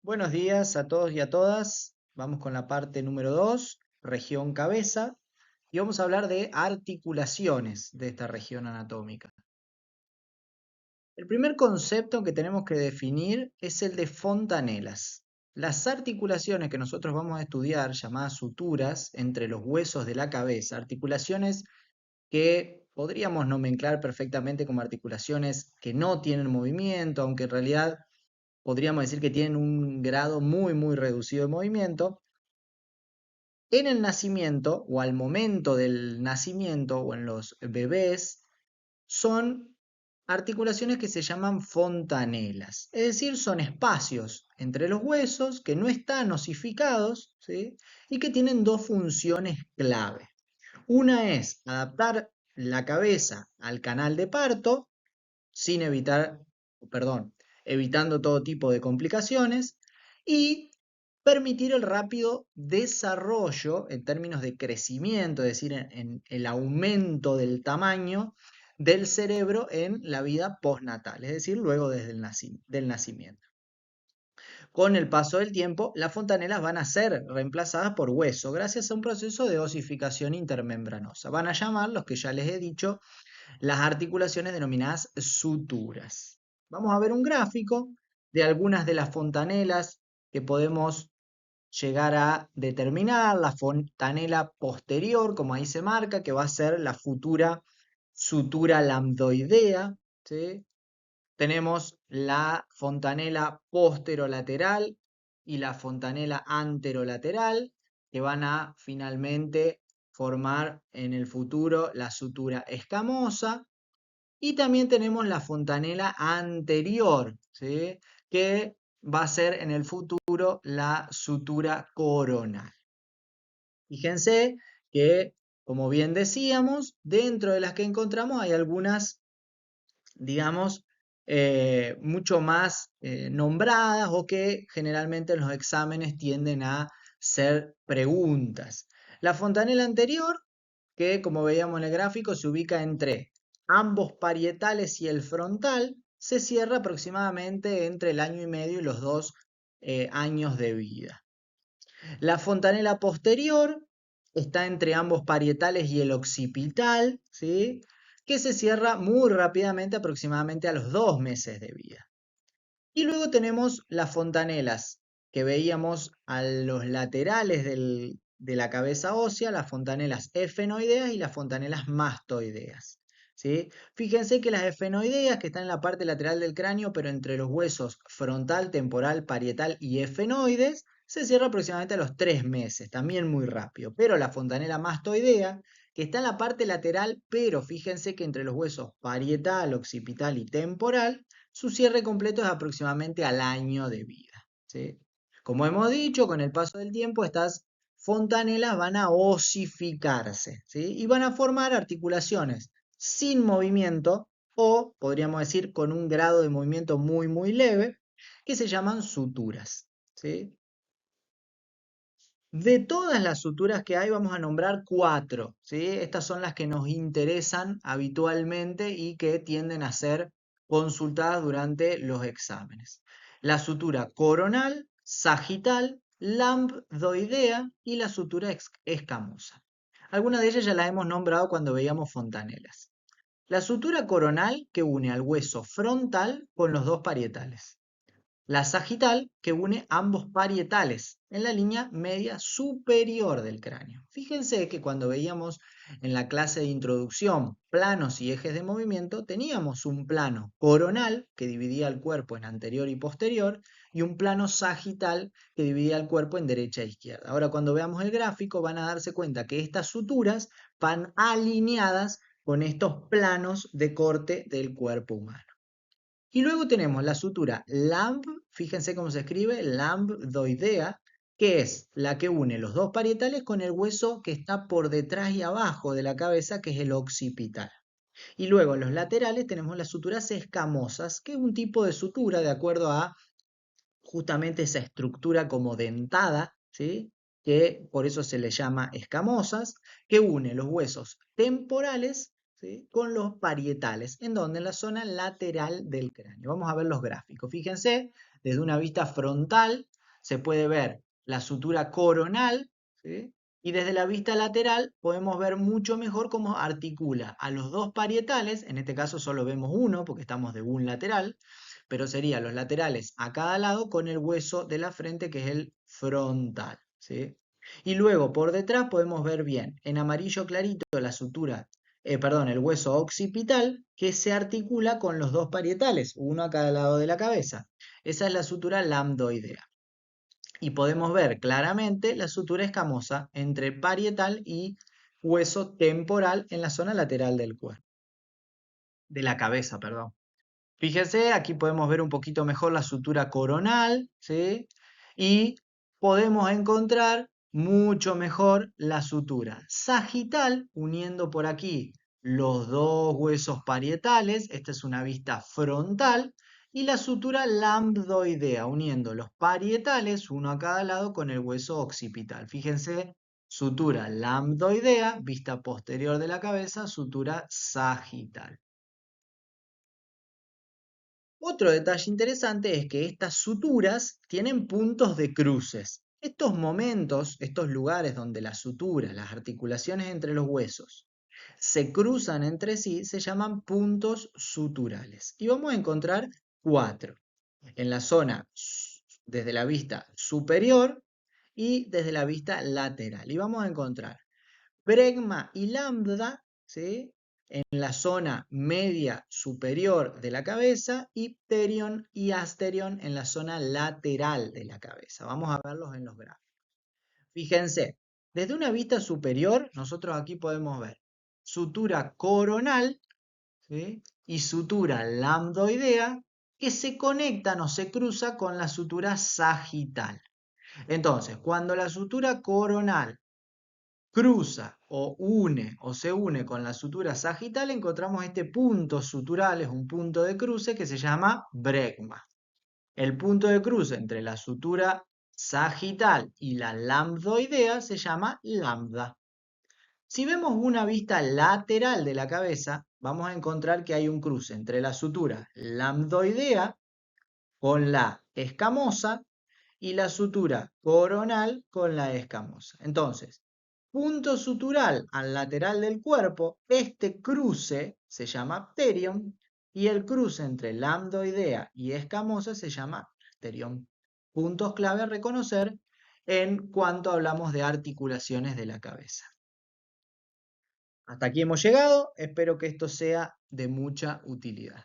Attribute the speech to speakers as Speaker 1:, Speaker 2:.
Speaker 1: Buenos días a todos y a todas. Vamos con la parte número 2, región cabeza, y vamos a hablar de articulaciones de esta región anatómica. El primer concepto que tenemos que definir es el de fontanelas. Las articulaciones que nosotros vamos a estudiar, llamadas suturas, entre los huesos de la cabeza, articulaciones que podríamos nomenclar perfectamente como articulaciones que no tienen movimiento, aunque en realidad podríamos decir que tienen un grado muy reducido de movimiento. En el nacimiento o al momento del nacimiento o en los bebés son articulaciones que se llaman fontanelas, es decir, son espacios entre los huesos que no están osificados, ¿sí? Y que tienen dos funciones clave. Una es adaptar la cabeza al canal de parto sin evitar, perdón, evitando todo tipo de complicaciones y permitir el rápido desarrollo en términos de crecimiento, es decir, en el aumento del tamaño del cerebro en la vida postnatal, es decir, luego desde del nacimiento. Con el paso del tiempo, las fontanelas van a ser reemplazadas por hueso gracias a un proceso de osificación intermembranosa. Van a llamar, los que ya les he dicho, las articulaciones denominadas suturas. Vamos a ver un gráfico de algunas de las fontanelas que podemos llegar a determinar. La fontanela posterior, como ahí se marca, que va a ser la futura sutura lambdoidea, ¿sí? Tenemos la fontanela posterolateral y la fontanela anterolateral, que van a finalmente formar en el futuro la sutura escamosa. Y también tenemos la fontanela anterior, ¿sí? Que va a ser en el futuro la sutura coronal. Fíjense que, como bien decíamos, dentro de las que encontramos hay algunas, digamos, mucho más nombradas o que generalmente en los exámenes tienden a ser preguntas. La fontanela anterior, que como veíamos en el gráfico, se ubica entre ambos parietales y el frontal, se cierra aproximadamente entre el año y medio y los 2 años de vida. La fontanela posterior está entre ambos parietales y el occipital, ¿sí? Que se cierra muy rápidamente, aproximadamente a los 2 meses de vida. Y luego tenemos las fontanelas que veíamos a los laterales de la cabeza ósea, las fontanelas efenoideas y las fontanelas mastoideas, ¿sí? Fíjense que las efenoideas, que están en la parte lateral del cráneo, pero entre los huesos frontal, temporal, parietal y efenoides, se cierra aproximadamente a los 3 meses, también muy rápido. Pero la fontanela mastoidea, que está en la parte lateral, pero fíjense que entre los huesos parietal, occipital y temporal, su cierre completo es aproximadamente al año de vida, ¿sí? Como hemos dicho, con el paso del tiempo, estas fontanelas van a osificarse, ¿sí? Y van a formar articulaciones sin movimiento o, podríamos decir, con un grado de movimiento muy leve, que se llaman suturas, ¿sí? De todas las suturas que hay, vamos a nombrar 4, ¿sí? Estas son las que nos interesan habitualmente y que tienden a ser consultadas durante los exámenes. La sutura coronal, sagital, lambdoidea y la sutura escamosa. Algunas de ellas ya las hemos nombrado cuando veíamos fontanelas. La sutura coronal que une al hueso frontal con los dos parietales. La sagital que une ambos parietales en la línea media superior del cráneo. Fíjense que cuando veíamos en la clase de introducción planos y ejes de movimiento, teníamos un plano coronal que dividía el cuerpo en anterior y posterior y un plano sagital que dividía el cuerpo en derecha e izquierda. Ahora cuando veamos el gráfico van a darse cuenta que estas suturas van alineadas con estos planos de corte del cuerpo humano. Y luego tenemos la sutura lamb, fíjense cómo se escribe, lambdoidea, que es la que une los dos parietales con el hueso que está por detrás y abajo de la cabeza, que es el occipital. Y luego en los laterales tenemos las suturas escamosas, que es un tipo de sutura de acuerdo a justamente esa estructura como dentada, ¿sí? Que por eso se le llama escamosas, que une los huesos temporales, ¿sí? Con los parietales, en donde en la zona lateral del cráneo. Vamos a ver los gráficos. Fíjense, desde una vista frontal se puede ver la sutura coronal, ¿sí? Y desde la vista lateral podemos ver mucho mejor cómo articula a los dos parietales, en este caso solo vemos uno porque estamos de un lateral, pero serían los laterales a cada lado con el hueso de la frente que es el frontal, ¿sí? Y luego por detrás podemos ver bien, en amarillo clarito, la sutura, perdón, el hueso occipital que se articula con los dos parietales, uno a cada lado de la cabeza. Esa es la sutura lambdoidea. Y podemos ver claramente la sutura escamosa entre parietal y hueso temporal en la zona lateral del cuerpo, de la cabeza, perdón. Fíjense, aquí podemos ver un poquito mejor la sutura coronal, ¿sí? Y podemos encontrar mucho mejor la sutura sagital, uniendo por aquí los dos huesos parietales, esta es una vista frontal, y la sutura lambdoidea, uniendo los parietales, uno a cada lado, con el hueso occipital. Fíjense, sutura lambdoidea, vista posterior de la cabeza, sutura sagital. Otro detalle interesante es que estas suturas tienen puntos de cruces. Estos momentos, estos lugares donde las suturas, las articulaciones entre los huesos, se cruzan entre sí, se llaman puntos suturales. Y vamos a encontrar 4. En la zona desde la vista superior y desde la vista lateral. Y vamos a encontrar bregma y lambda, ¿sí? En la zona media superior de la cabeza y pterion y asterion en la zona lateral de la cabeza. Vamos a verlos en los gráficos. Fíjense, desde una vista superior, nosotros aquí podemos ver sutura coronal, ¿sí? Y sutura lambdoidea que se conectan o se cruza con la sutura sagital. Entonces, cuando la sutura coronal cruza o une o se une con la sutura sagital, encontramos este punto sutural, es un punto de cruce que se llama bregma. El punto de cruce entre la sutura sagital y la lambdoidea se llama lambda. Si vemos una vista lateral de la cabeza, vamos a encontrar que hay un cruce entre la sutura lambdoidea con la escamosa y la sutura coronal con la escamosa. Entonces, punto sutural al lateral del cuerpo, este cruce se llama pterion y el cruce entre lambdoidea y escamosa se llama asterion. Puntos clave a reconocer en cuanto hablamos de articulaciones de la cabeza. Hasta aquí hemos llegado, espero que esto sea de mucha utilidad.